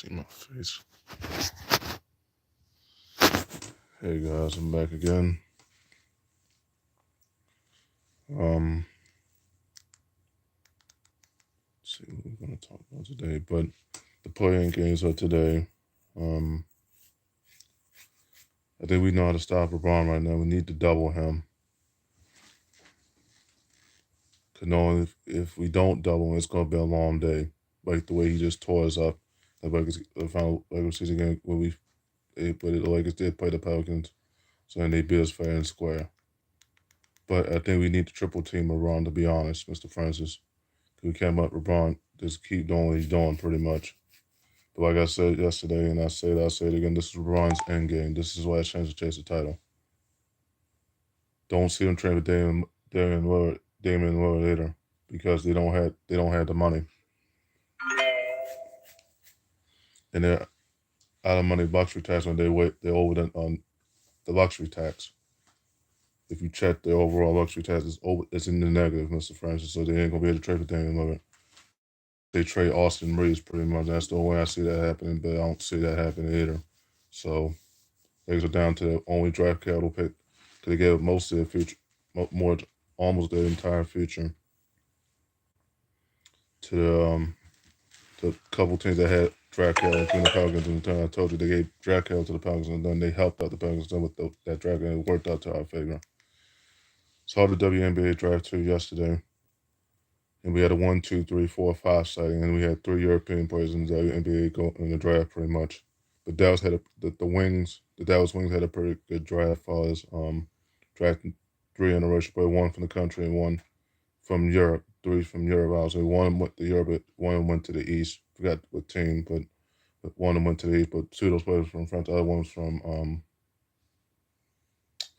See my face. Hey guys, I'm back again. Let's see what we're gonna talk about today. But the play-in games are today. I think we know how to stop LeBron right now. We need to double him. Cause knowing if we don't double him, it's gonna be a long day. Like the way he just tore us up. Like the final regular season game when but the Lakers did play the Pelicans, so then they beat us fair and square. But I think we need to triple team LeBron, to be honest, Mr. Francis. We can't let LeBron just keep doing what he's doing pretty much. But like I said yesterday, and I say it again, this is LeBron's end game. This is why I changed to chase the title. Don't see them trade with Damian Lillard later because they don't have the money. And they're out of money luxury tax when they're over on the luxury tax. If you check the overall luxury tax, it's in the negative, Mr. Francis. So they ain't gonna be able to trade for Damian Lillard. They trade Austin Reeves pretty much. That's the only way I see that happening, but I don't see that happening either. So they are down to the only draft capital pick because they gave most of their future, almost their entire future to the couple teams that had draft capital, including the Pelicans. And the time I told you they gave draft capital to the Pelicans, and then they helped out the Pelicans with that draft, and it worked out to our favor. Saw the WNBA draft too yesterday. And we had a 1, 2, 3, 4, 5 sighting, and we had 3 European players in the WNBA go in the draft pretty much. But Dallas had the Dallas Wings had a pretty good draft as far as drafting 3 interracial players, 1 from the country and 1 from Europe. 3 from Europe. I was like, 1 went to Europe, 1 went to the East. Forgot what team, but 1 went to the East. But 2 of those players from France. The other one was from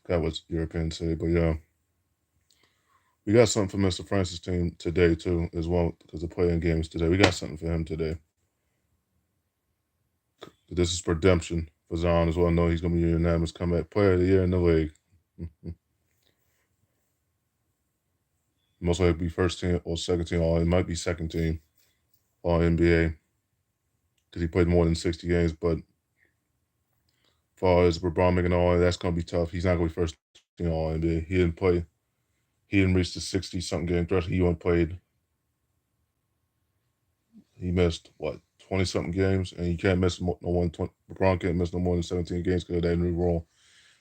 that was European city. But yeah. We got something for Mr. Francis' team today, too, as well, because the play-in games today. We got something for him today. This is redemption for Zion as well. I know he's going to be a unanimous comeback player of the year in the league. Most likely be first team or second team. It might be second team all NBA because he played more than 60 games. But as far as LeBron making all, that's going to be tough. He's not going to be first team all NBA. He didn't play. He didn't reach the 60-something game threshold. He only played. He missed, 20-something games, and you can't miss LeBron can't miss no more than 17 games because of that new rule.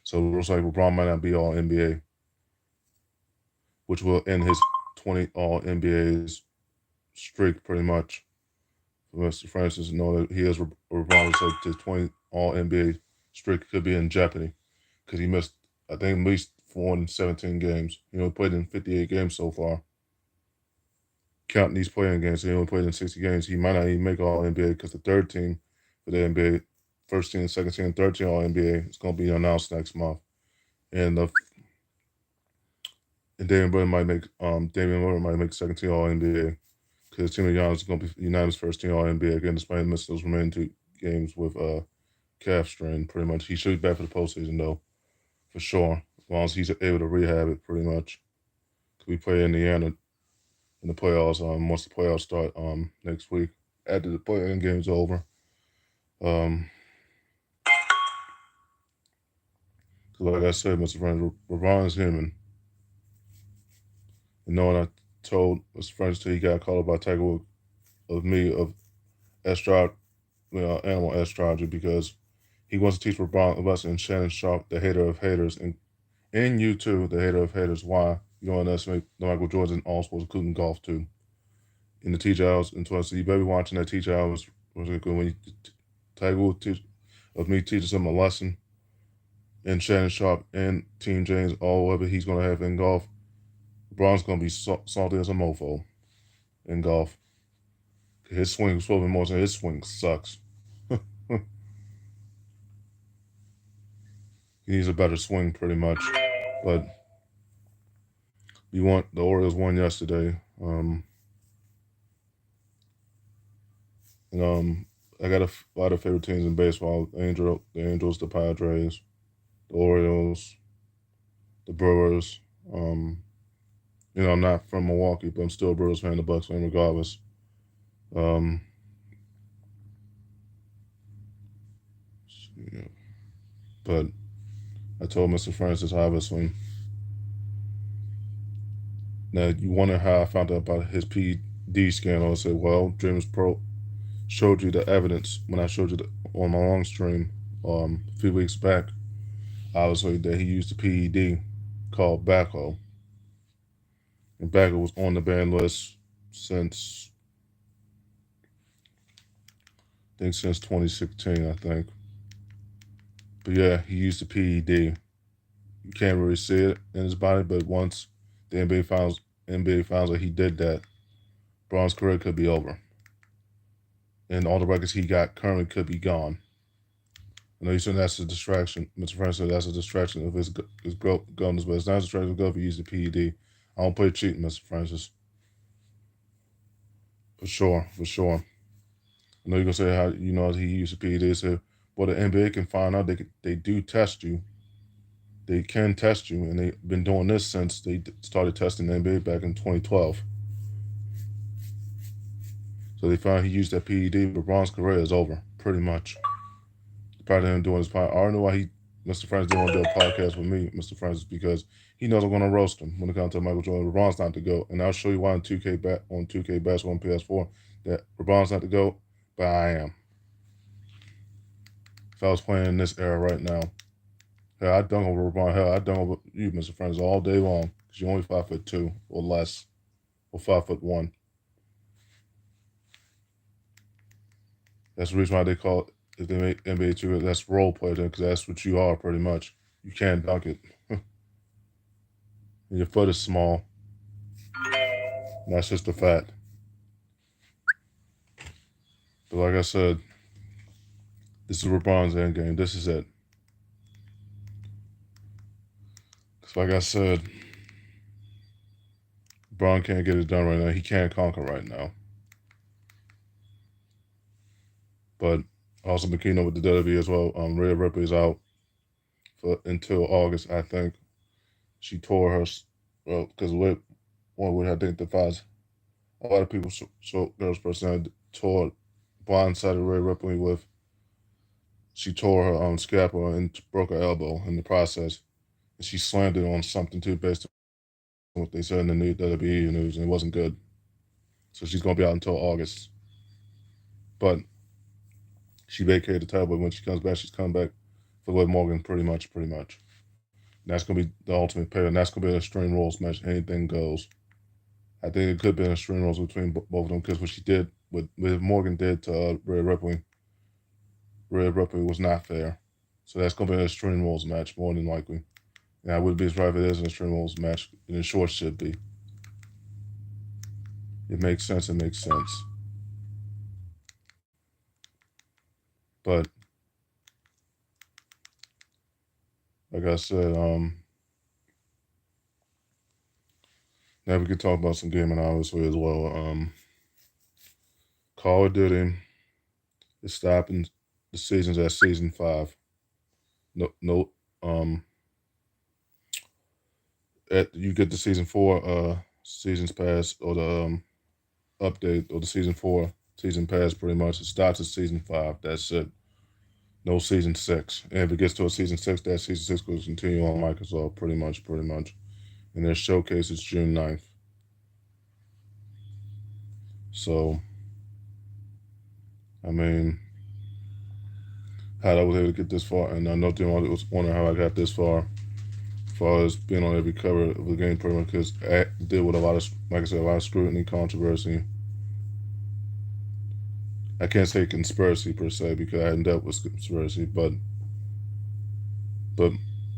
So it looks like LeBron might not be all NBA, which will end his 20 all NBA's streak pretty much. For Mr. Francis, know that he is LeBron, so his 20 all NBA streak could be in jeopardy because he missed, I think, at least more than 17 games. He only played in 58 games so far. Counting these play-in games, he only played in 60 games. He might not even make all NBA because the third team for the NBA, first team, second team, third team all NBA is going to be announced next month. And Damian Lillard might make second team all NBA because the team of Giannis is going to be unanimous first team all NBA again, despite missing those remaining 2 games with calf strain. Pretty much, he should be back for the postseason though, for sure. As long as he's able to rehab it, pretty much. We play Indiana in the playoffs once the playoffs start next week after the play-in game's over. Like I said, Mr. Francis, LeBron is human. And knowing I told Mr. Francis he got called up by Tiger Woods of animal astrology because he wants to teach LeBron a lesson in Shannon Sharp, the hater of haters, and you too, the hater of haters, why you don't underestimate Michael Jordan in all sports, including golf too. In the teacher hours in 20, so you better be watching that teacher hours when Tiger Woods of me teaches him a lesson in Shannon Sharp and Team James, all whatever he's going to have in golf. LeBron's going to be salty as a mofo in golf. His swing is probably more than his swing sucks. He needs a better swing, pretty much. But the Orioles won yesterday. I got a lot of favorite teams in baseball: the Angels, the Padres, the Orioles, the Brewers. I'm not from Milwaukee, but I'm still a Brewers fan, the Bucks fan, regardless. You know. But I told Mr. Francis obviously. Now you wonder how I found out about his PD scandal. I said, well, Dreams Pro showed you the evidence when I showed you on my long stream a few weeks back. Obviously, that he used a PED called Baco, and Baco was on the ban list since since 2016, I think. But yeah, he used a PED. You can't really see it in his body, but once the NBA finds that he did that, Braun's career could be over, and all the records he got currently could be gone. I know you said that's a distraction. Mr. Francis said that's a distraction of his guns, but it's not a distraction of go if you use the PED. I don't play cheating, Mr. Francis. For sure, for sure. I know you're gonna say how you know he used the PED. So, well, the NBA can find out. They do test you. They can test you, and they've been doing this since they started testing the NBA back in 2012. So they found he used that PED, but Braun's career is over, pretty much. Probably didn't doing his podcast. I already know why Mr. Francis didn't want to do a podcast with me, Mr. Francis, because he knows I'm going to roast him when it comes to Michael Jordan. LeBron's not to go, and I'll show you why on 2K basketball on PS4 that LeBron's not to go, but I am. If I was playing in this era right now, hell, I'd dunk over LeBron. Hell, I'd dunk over you, Mr. Francis, all day long because you're only 5'2" or less, or 5'1". That's the reason why they call it, if they make NBA 2, that's role play because that's what you are pretty much. You can't dunk it. Your foot is small. And that's just a fact. But like I said, this is LeBron's end game. This is it. Because like I said, LeBron can't get it done right now. He can't conquer right now. But also McKenna with the WWE as well. Rhea Ripley's out until August, I think. She tore her, well, because I think the five, a lot of people, so girls person tore, blindsided Rhea Ripley with, she tore her scapula and broke her elbow in the process. And she slammed it on something too, based on what they said in the new WWE news, and it wasn't good. So she's going to be out until August. But she vacated the title, but when she comes back, she's coming back for Liv Morgan, pretty much. And that's going to be the ultimate pair, and that's going to be an Extreme Rules match. Anything goes. I think it could be an Extreme Rules between both of them, because what she did, what Morgan did to Rhea Ripley was not fair. So that's going to be an Extreme Rules match, more than likely. And I wouldn't be surprised if it is an Extreme Rules match, and it sure should be. It makes sense. But like I said, now we could talk about some gaming obviously as well. Call of Duty is stopping the seasons at season 5. No, you get the season 4 seasons pass, or the update, or the season 4 season pass. Pretty much it stops at season 5. That's it. No season 6. And if it gets to a season 6, that season 6 will continue on Microsoft. Pretty much. And their showcase is June 9th. So, I mean, how I was able to get this far, and I know the audience was wondering how I got this far, as far as being on every cover of the game, pretty much, because I did with a lot of, like I said, a lot of scrutiny, controversy. I can't say conspiracy per se, because I hadn't dealt with conspiracy, but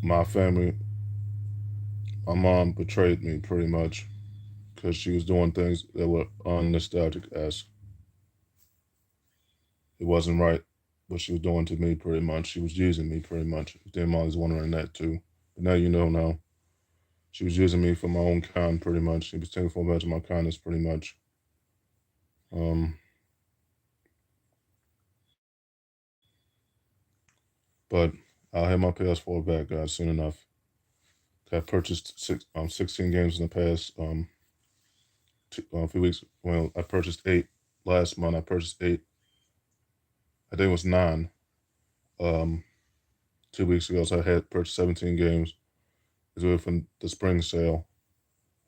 my family, my mom betrayed me pretty much, because she was doing things that were unnostalgic-esque. It wasn't right what she was doing to me, pretty much. She was using me, pretty much. Their mom was wondering that too. But now you know now. She was using me for my own kind, pretty much. She was taking full advantage of my kindness, pretty much. But I'll have my PS4 back, guys, soon enough. I purchased 16 games in the past few weeks. Well, I purchased 8 last month. I purchased 8. I think it was 9. 2 weeks ago, so I had purchased 17 games. It's with from the spring sale,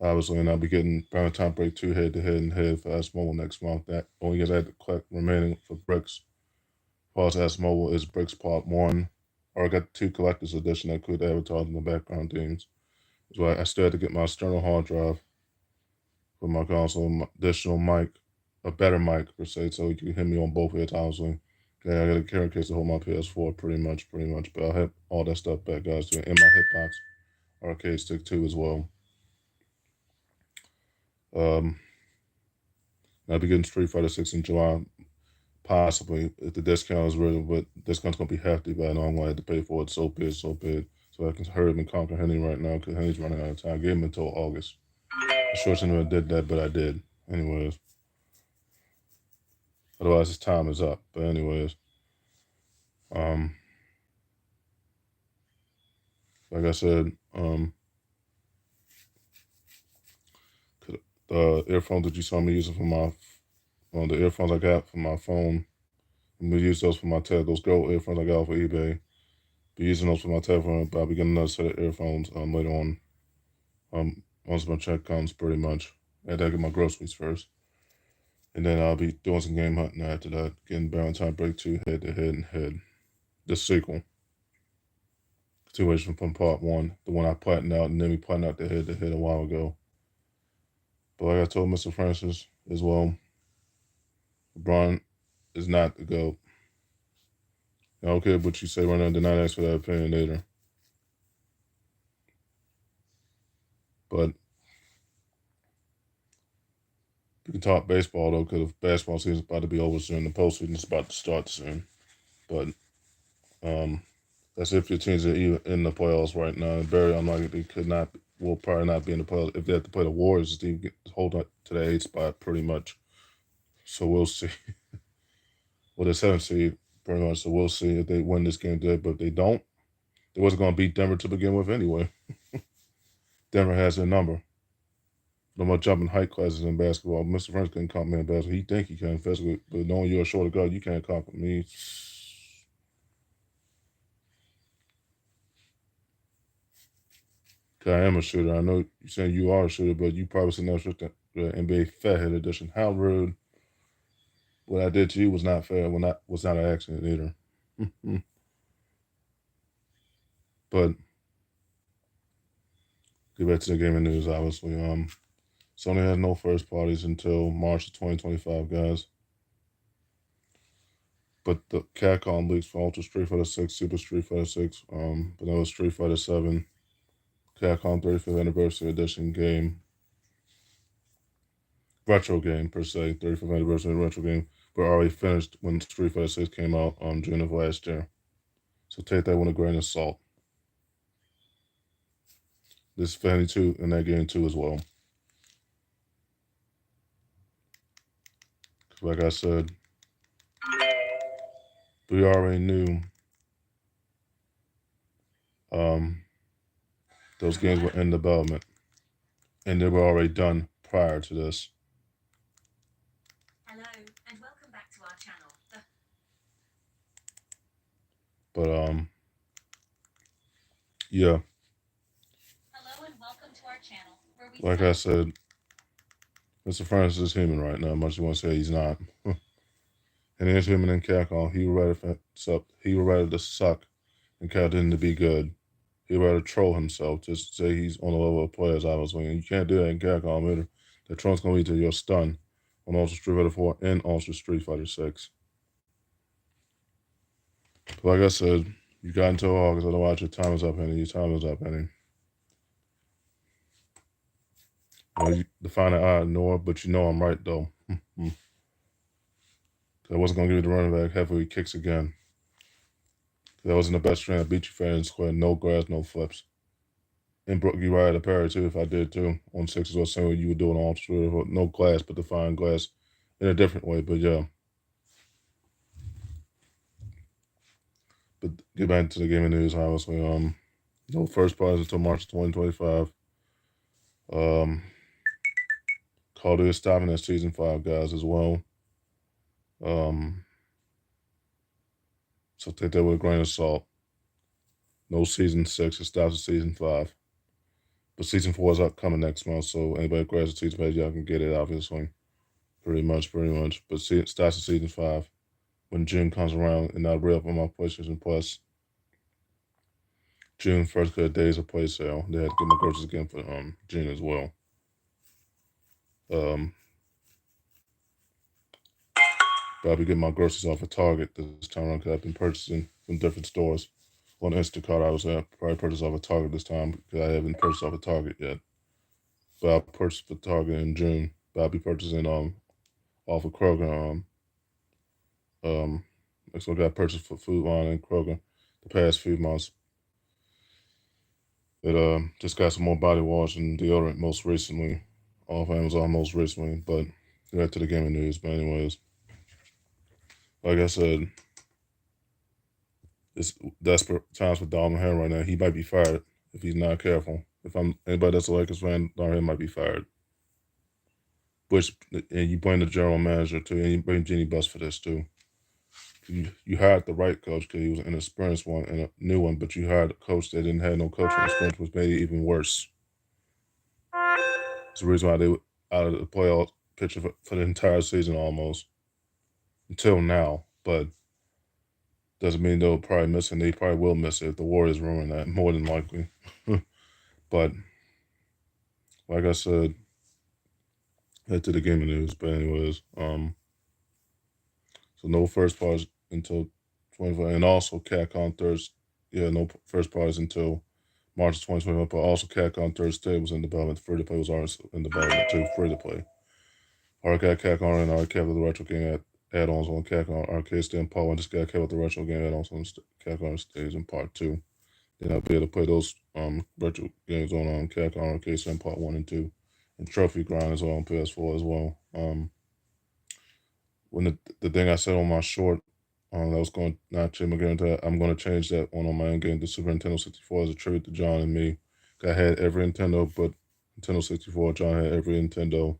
obviously, and I'll be getting Valentine Break 2 head-to-head and head for S Mobile next month. That only gets added to collect remaining for Bricks. Plus, S Mobile is Bricks Part 1. Or I got 2 collector's edition that could advertise in the background themes. So I still had to get my external hard drive for my console, additional mic, a better mic per se, so you can hit me on both heads, obviously. Yeah, I got a carry case to hold my PS4 pretty much. But I'll have all that stuff back, guys, too. And my Hitbox arcade stick too as well. I'll be getting Street Fighter 6 in July, possibly, if the discount is real, but discount's gonna be hefty, but I know I'm gonna have to pay for it so big. So I can hurry up and conquer Henry right now, because Henry's running out of time. I gave him until August. I sure shouldn't have did that, but I did. Anyways. Otherwise, his time is up. But anyways, like I said, the earphones that you saw me using for my, the earphones I got for my phone, I'm gonna use those for my those gold earphones I got off of eBay. Be using those for my telephone, but I'll be getting another set of earphones later on. Once my check comes, pretty much. I had to get my groceries first, and then I'll be doing some game hunting after that. Getting Valentine Break 2 head-to-head and head. The sequel. Continuation from Part 1, the one I plotted out, and then we plotted out the head-to-head a while ago. But like I told Mr. Francis as well, LeBron is not the GOAT. I don't care what you say right now, did not ask for that opinion later. But we can talk baseball though, because basketball season is about to be over soon. The postseason is about to start soon. But that's if your teams are even in the playoffs right now. Very unlikely will probably not be in the playoffs. If they have to play the Warriors, they hold on to the 8th spot pretty much. So we'll see. Well, the 7th seed pretty much. So we'll see if they win this game today. But if they don't, they wasn't going to beat Denver to begin with anyway. Denver has their number. No more jumping height classes in basketball. Mr. Francis couldn't conquer me in basketball. He think he can physically, but knowing you're a shorter guard, you can't conquer me. Cause I am a shooter. I know you're saying you are a shooter, but you probably should never shoot the NBA Fathead edition. How rude. What I did to you was not fair. Was not an accident either. But get back to the gaming news, obviously. Sony has no first parties until March of 2025, guys. But the Capcom leaks for Ultra Street Fighter 6, Super Street Fighter 6, Vanilla Street Fighter 7, Capcom 35th Anniversary Edition game, retro game per se, 35th Anniversary retro game, were already finished when Street Fighter 6 came out on June of last year. So take that with a grain of salt. This is Fanny 2 in that game too as well. Like I said, we already knew those games were in development, and they were already done prior to this. Hello, and welcome back to our channel. But yeah. Hello, and welcome to our channel. Like I said, Mr. Francis is human right now. Much you want to say he's not. And he's human in Capcom. He would rather to suck than Captain to be good. He'd rather troll himself just to say he's on the level of players, obviously. And you can't do that in Capcom either. The troll's going to lead to your stun on Ultra Street Fighter 4 and Ultra Street Fighter 6. But like I said, you got until August, otherwise your time is up, Henny. Your time is up, Henny. You define it, I ignore, but you know I'm right, though. I wasn't going to give you the running back halfway he kicks again. That wasn't the best train. I beat you fair and square. No grass, no flips. And broke you right at a parry, too, if I did, too. On 6s or same way you were doing on Street. No glass, but define glass in a different way, but yeah. But get back to the gaming news, obviously. No first prize until March 2025. Call of Duty is stopping at Season 5, guys, as well. So take that with a grain of salt. No season 6, it stops at season 5. But season 4 is upcoming next month, so anybody who grabs season 5, y'all can get it, obviously. Pretty much. But it starts at season 5. When June comes around, and I'll re up on my PlayStation Plus. June first good days of play sale. They had to get my groceries again for June as well. But I'll be getting my groceries off at Target this time around because I've been purchasing from different stores. On Instacart, I was probably purchase off at Target this time because I haven't purchased off at Target yet. But I'll purchase for Target in June. But I'll be purchasing off of Kroger. So I got purchased for Food Line and Kroger the past few months. It just got some more body wash and deodorant most recently, off Amazon most recently. But back to the gaming news. But anyways, like I said, it's desperate times for Darvin Ham right now. He might be fired if he's not careful. If I'm anybody that's a Lakers fan, Darvin Ham might be fired. And you blame the general manager too, and you blame Jeannie Buss for this too. You hired the right coach because he was an inexperienced one and a new one, but you hired a coach that didn't have no coaching experience, which made it even worse. It's the reason why they were out of the playoff picture for the entire season almost until now. But doesn't mean they'll probably miss it. And they probably will miss it if the Warriors ruin that, more than likely. But like I said, head to the gaming news. But anyways, so no first parties until 25, and also CatCon Thursday. Yeah, no first parties until March 2021. But also CatCon Thursday was in development. Free to play was already in development too. Free to play. Already got CatCon and already kept the retro game add-ons on CatCon Arcade Stage and Part 1. Just got kept the retro game add-ons on CatCon Stage in Part 2. Then I'll be able to play those retro games on CatCon Arcade Stage Part 1 and 2. And Trophy Grind as well on PS4 as well. When the thing I said on my short that was going not change my game to, I'm going to change that one on my own game, the Super Nintendo 64, as a tribute to John and me. I had every Nintendo but Nintendo 64. John had every Nintendo.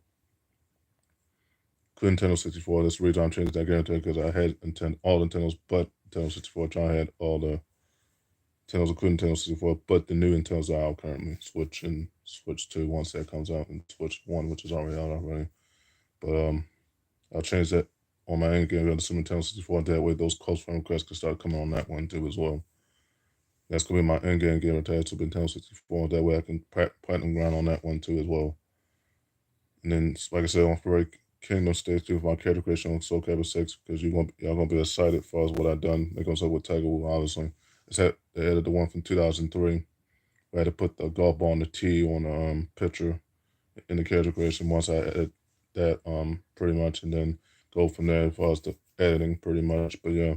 Nintendo 64. That's the reason I'm changing that game to, because I had all Nintendos but Nintendo 64. John had all the Nintendos including Nintendo 64, but the new Nintendos are out currently. Switch and Switch 2 once that comes out, and Switch 1, which is already out already. But I'll change that on my end game on the Super Nintendo 64. That way those close friend requests can start coming on that one too as well. That's going to be my end game attached to Nintendo 64. That way I can platinum grind on that one too as well. And then, like I said, on break, Kingdom Stage 2 for my character creation on Soul Calibur 6, because y'all gonna be excited as far as what I've done. They're gonna start with Tiger Woods, obviously. They added the one from 2003. I had to put the golf ball on the tee on the picture in the character creation once I edit that pretty much, and then go from there as far as the editing pretty much. But yeah,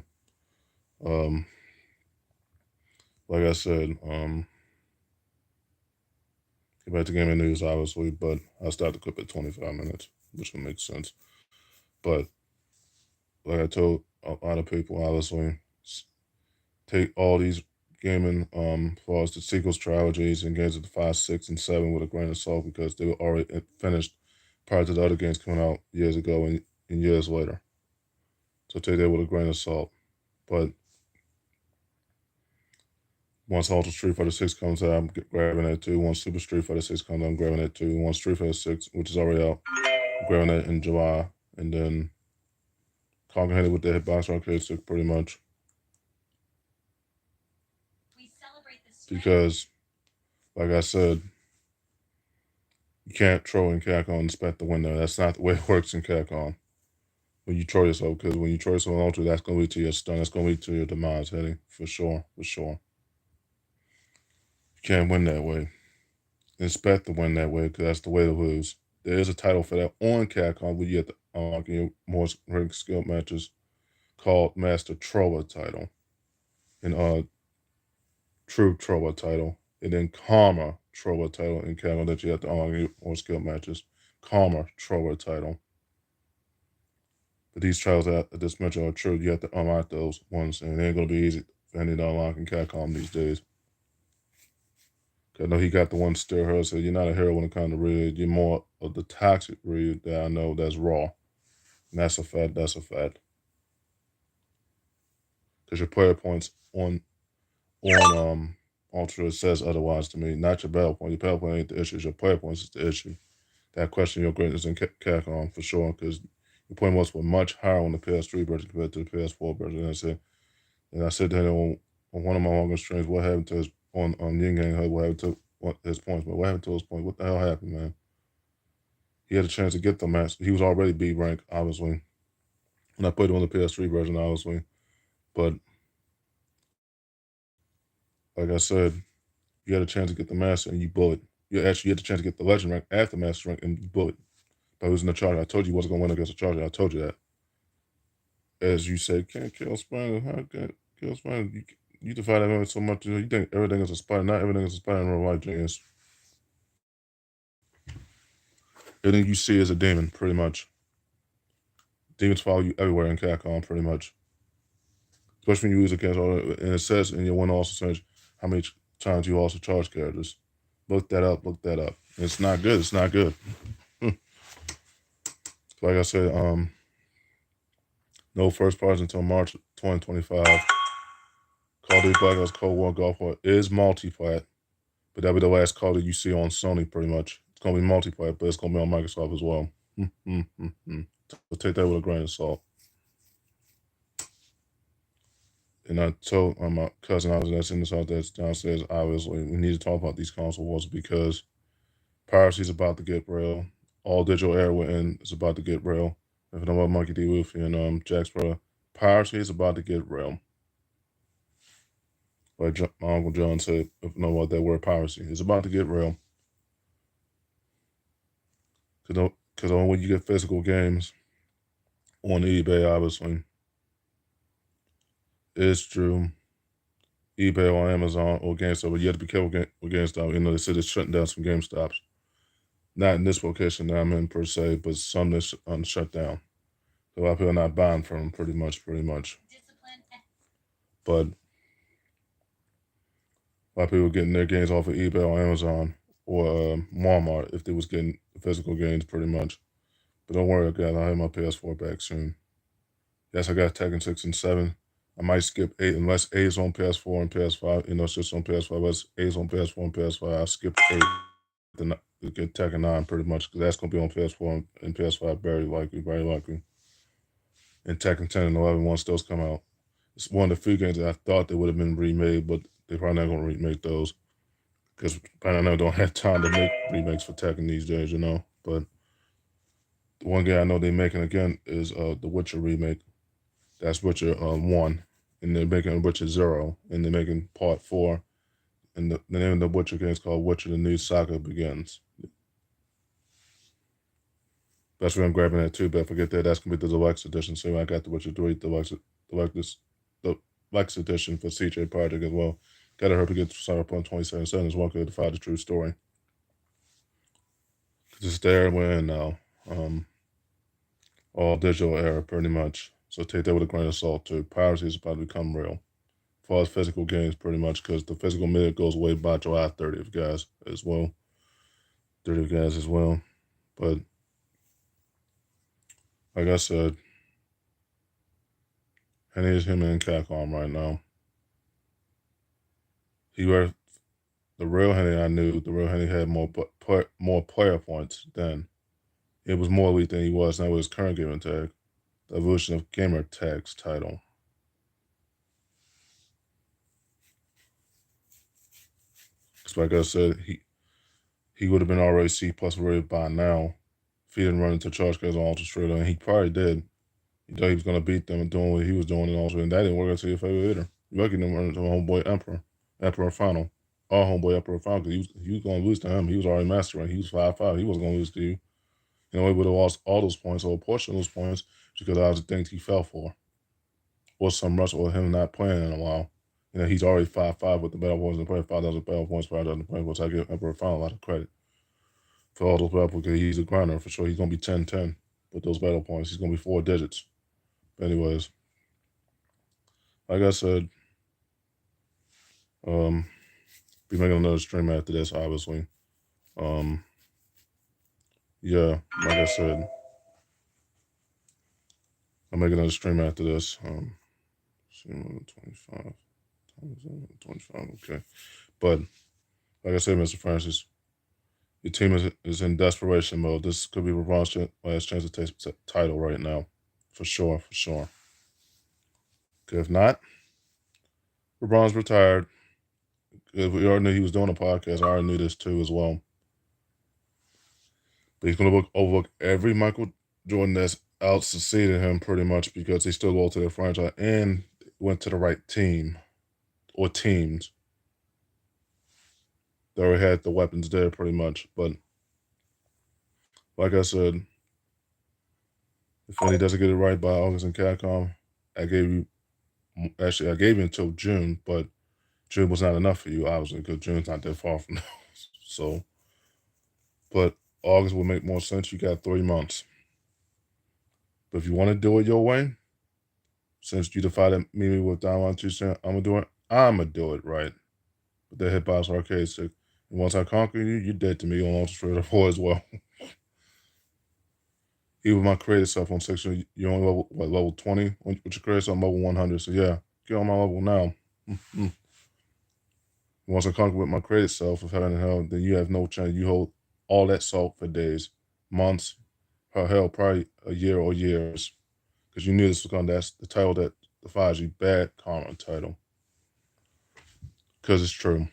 like I said, get back to gaming news obviously, but I started the clip at 25 minutes, which would make sense. But like I told a lot of people, obviously, take all these gaming as far as the sequels, trilogies, and games of the 5, 6, and 7 with a grain of salt, because they were already finished prior to the other games coming out years ago and years later. So take that with a grain of salt. But once Ultra Street Fighter 6 comes out, I'm grabbing that too. Once Super Street Fighter 6 comes out, I'm grabbing that too. Once Street Fighter 6, which is already out, I'm grabbing that in July. And then conquering with the Hitbox Arcade Stick pretty much. Because, like I said, you can't troll in CatCon and expect to win there. That's not the way it works in CatCon. When you troll yourself, because when you troll yourself on Ultra, that's going to lead to your stun. That's going to lead to your demise, Eddie. For sure. You can't win that way. Expect to win that way, because that's the way to lose. There is a title for that on CatCon where you have to unlock your more ranked skill matches called Master Troller title. And True Troller title. And then Karma Troller title in CatCon that you have to unlock your more skill matches. Karma Troller title. But these trials at this match are true. You have to unlock those ones, and it ain't going to be easy for any to unlock in CatCon these days. I know he got the one still her, so you're not a hero when it comes to Ryu. You're more of the toxic Ryu that I know that's raw. And that's a fact. because your player points on Ultra it says otherwise to me. Not your battle point. Your battle point ain't the issue. It's your player points is the issue. That question your greatness in Capcom for sure, because your point was were much higher on the PS3 version compared to the PS4 version. And I said that on one of my longer streams, what happened to his on Yin Yang Hub, what happened to his points, but what happened to his points? What the hell happened, man? He had a chance to get the match. He was already B rank, obviously. And I played him on the PS3 version, obviously. But like I said, you had a chance to get the master and you blew it. You had a chance to get the legend rank after master rank and you blew it. By losing the Charger. I told you he wasn't gonna win against the Charger. I told you that. As you said, can't kill Spider. How can't kill Spider? You defy that man so much. You think everything is a spider. Not everything is a spider in real life, James. Everything you see is a demon, pretty much. Demons follow you everywhere in Capcom, pretty much. Especially when you use against all, and it says in your one also says how many times you also charge characters. Look that up. Look that up. It's not good. It's not good. Like I said, no first parts until March 2025. Call of Duty Black Ops Cold War Golf War is multiplayer, but that'll be the last Call of Duty you see on Sony, pretty much. It's gonna be multiplayer, but it's gonna be on Microsoft as well. So take that with a grain of salt. And I told my cousin I was that's in this out there downstairs, obviously, we need to talk about these console wars because piracy is about to get real. All digital era we're in is about to get real. If you know about Monkey D. Luffy and Jack Sparrow, piracy is about to get real. Like my Uncle John said, if you know what that word piracy is about to get real. Because when you get physical games on eBay, obviously, it's true. eBay or Amazon or GameStop, but you have to be careful with GameStop. You know, they said it's shutting down some GameStops. Not in this location that I'm in per se, but some that's shut down. So a lot of people are not buying from them, pretty much. But a lot of people are getting their games off of eBay or Amazon or Walmart if they was getting physical games, pretty much. But don't worry, guys, I'll have my PS4 back soon. Yes, I got Tekken 6 and 7. I might skip 8 unless 8 is on PS4 and PS5. You know, it's just on PS5. Unless 8 is on PS4 and PS5, I'll skip 8 to get Tekken 9 pretty much because that's going to be on PS4 and PS5 very likely. And Tekken 10 and 11 once those come out. It's one of the few games that I thought they would have been remade, but they're probably not going to remake those because I know don't have time to make remakes for Tekken these days, you know. But the one game I know they're making again is the Witcher remake. That's Witcher 1, and they're making Witcher 0, and they're making Part 4, and the name of the Witcher game is called Witcher: The New Saga Begins. That's where I'm grabbing that too, but forget that. That's going to be the Deluxe Edition, so I got the Witcher 3 Deluxe Edition for CJ Project as well. Got to hurry to get Cyberpunk 2077 as well, because to find the true story. It's there, we're in now. All digital era, pretty much. So take that with a grain of salt too. Piracy is about to become real. As far as physical games, pretty much, because the physical minute goes away by July 30th, guys, as well. 30th, guys, as well. But like I said, Henny is him in Capcom right now. He were the real Henny I knew. The real Henny had more player points then. It was more elite than he was now with his current gamer tag. The evolution of gamer tags title. Because like I said, he would have been already C+ rated by now if he didn't run into charge guys on Ultra Straight, and he probably did. He thought he was gonna beat them and doing what he was doing and also, and that didn't work out to your favor either. You're lucky didn't run into homeboy Emperor Final. Our homeboy Emperor Final, because he was gonna lose to him. He was already mastering. He was 5-5. He wasn't gonna lose to you. You know, he would have lost all those points or a portion of those points because I was the things he fell for. Or some rush or him not playing in a while. You know, he's already 5-5 with the battle points and playing 5,000 battle points, 5,000 points. I give Emperor Final a lot of credit for all those battle points because he's a grinder for sure. He's gonna be 10-10 with those battle points. He's gonna be 4 digits. But anyways, like I said, be making another stream after this, obviously. Yeah, like I said, I'm making another stream after this. 25. 25. Okay. But like I said, Mr. Francis, your team is in desperation mode. This could be LeBron's last chance to take the title right now. For sure, for sure. If not, LeBron's retired. We already knew he was doing a podcast. I already knew this too as well. But he's going to overlook every Michael Jordan that's out succeeded him pretty much because they still go to their franchise and went to the right team or teams. They already had the weapons there pretty much. But like I said, if he doesn't get it right by August and Capcom, I gave you until June, but June was not enough for you, obviously, because June's not that far from now. So, but August will make more sense. You got 3 months. But if you want to do it your way, since you defied me with Don Juan 2 cents, I'm gonna do it right. But that Hitbox Arcade stick. And once I conquer you, you're dead to me on Ultra Trader 4 as well. Even my creative stuff on section, you're only level 20 with your creative stuff, I'm level 100. So yeah, get on my level now. Once I conquer with my creative self of heaven and hell, then you have no chance. You hold all that salt for days, months, hell, probably a year or years. Because you knew this was that's the title that defies you, bad karma title. Because it's true.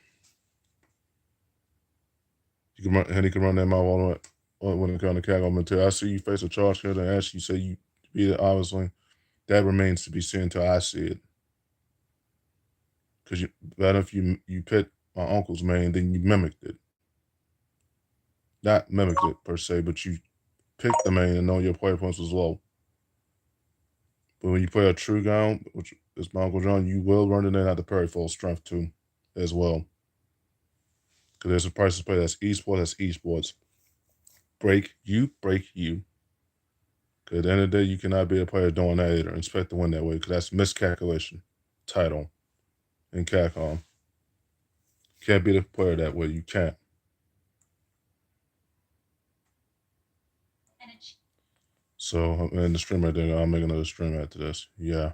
You can run that mouth when it comes to Capcom material. I see you face a charge here, and as you say you beat it, obviously, that remains to be seen until I see it. Because better if you picked my uncle's main, then you mimicked it. Not mimicked it per se, but you picked the main and know your play points was low. But when you play a true gown, which is my Uncle John, you will run it in at the parry full strength too, as well. Because there's a price to play that's esports. Break you. Because at the end of the day, you cannot be a player doing that either and expect to win that way, because that's miscalculation. Title in Capcom. Can't be the player that way. You can't. So, and the stream right there, I'll make another stream after this. Yeah.